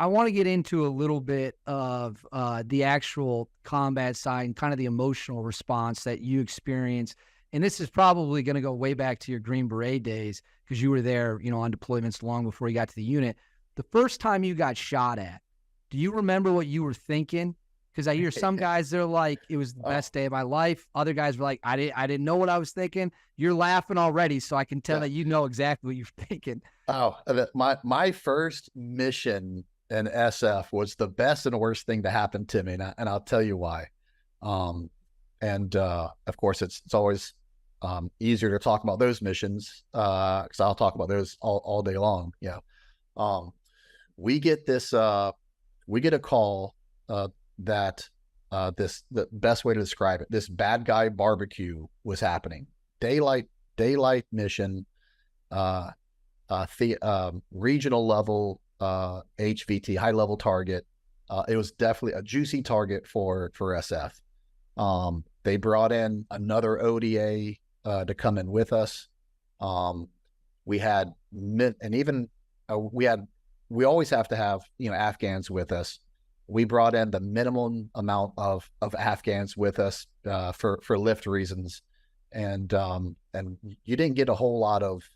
I want to get into a little bit of the actual combat side and kind of the emotional response that you experience. And this is probably going to go way back to your Green Beret days because you were there, on deployments long before you got to the unit. The first time you got shot at, do you remember what you were thinking? Because I hear some guys, they're like, it was the best day of my life. Other guys were like, I didn't know what I was thinking. You're laughing already, so I can tell that you know exactly what you're thinking. Oh, my first mission in SF was the best and worst thing to happen to me, and I'll tell you why. Of course, it's always easier to talk about those missions because I'll talk about those all day long. We get a call that the best way to describe it, this bad guy barbecue was happening. Daylight mission, regional level HVT, high level target. It was definitely a juicy target for SF. They brought in another ODA to come in with us. We always have to have Afghans with us. We brought in the minimum amount of Afghans with us for lift reasons, and you didn't get a whole lot of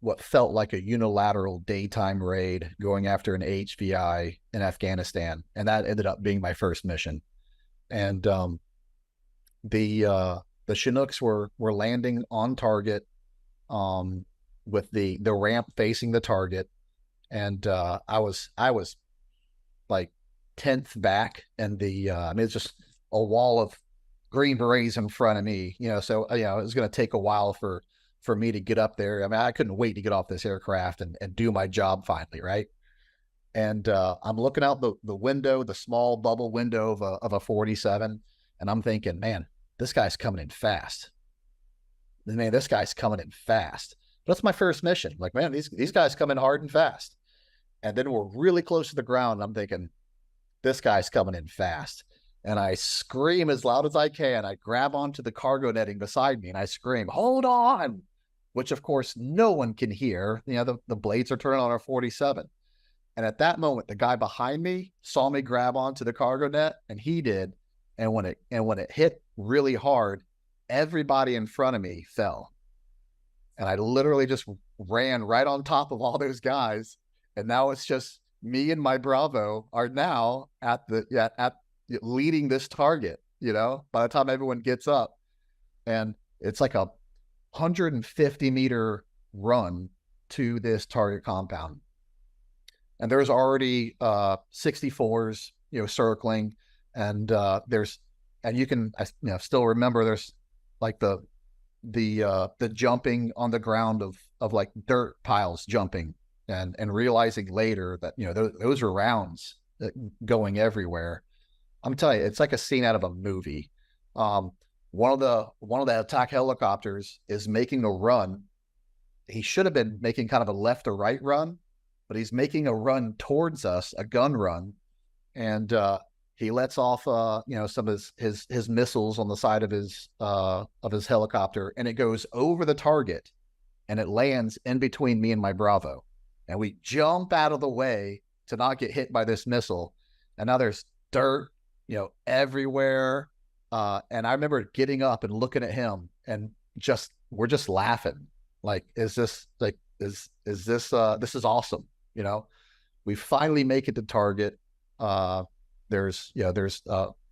what felt like a unilateral daytime raid going after an HVI in Afghanistan, and that ended up being my first mission. And the Chinooks were landing on target with the ramp facing the target, and I was like 10th back, and it's just a wall of Green Berets in front of me, so it was going to take a while for me to get up there. I mean, I couldn't wait to get off this aircraft and do my job finally, right? And I'm looking out the window, the small bubble window of a 47, and I'm thinking, man, this guy's coming in fast. Man, this guy's coming in fast. That's my first mission. Like, man, these guys come in hard and fast. And then we're really close to the ground, and I'm thinking, this guy's coming in fast. And I scream as loud as I can. I grab onto the cargo netting beside me, and I scream, hold on, which, of course, no one can hear. The blades are turning on our 47. And at that moment, the guy behind me saw me grab onto the cargo net, and he did. And when it hit really hard, everybody in front of me fell. And I literally just ran right on top of all those guys. And now it's just me and my Bravo are now at leading this target, by the time everyone gets up. And it's like a 150 meter run to this target compound. And there's already 64s, circling. And you can still remember there's like the jumping on the ground of like dirt piles jumping. And realizing later that those were rounds going everywhere. I'm telling you, it's like a scene out of a movie. One of the attack helicopters is making a run. He should have been making kind of a left to right run, but he's making a run towards us, a gun run, and he lets off some of his missiles on the side of his helicopter, and it goes over the target, and it lands in between me and my Bravo. And we jump out of the way to not get hit by this missile. And now there's dirt, everywhere. And I remember getting up and looking at him, and we're just laughing. Like, this is awesome. We finally make it to target.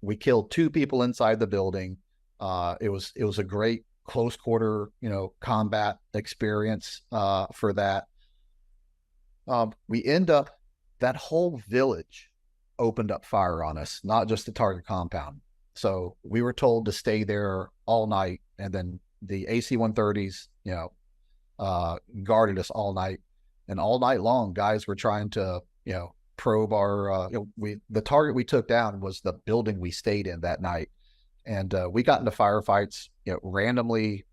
We killed 2 people inside the building. It was a great close quarter, combat experience for that. We end up, that whole village opened up fire on us, not just the target compound. So we were told to stay there all night, and then the AC-130s, guarded us all night. And all night long, guys were trying to, probe our, the target we took down was the building we stayed in that night. And we got into firefights, randomly,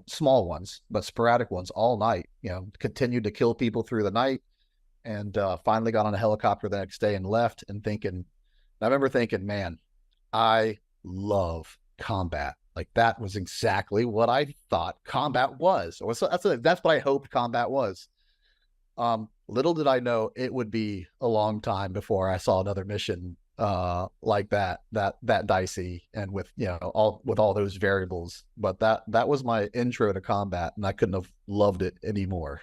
small ones, but sporadic ones all night, continued to kill people through the night, and finally got on a helicopter the next day and left. And I remember thinking, man, I love combat. Like, that was exactly what I thought combat was. Or so that's what I hoped combat was. little did I know it would be a long time before I saw another mission like that dicey, and with all those variables. But that was my intro to combat, and I couldn't have loved it anymore.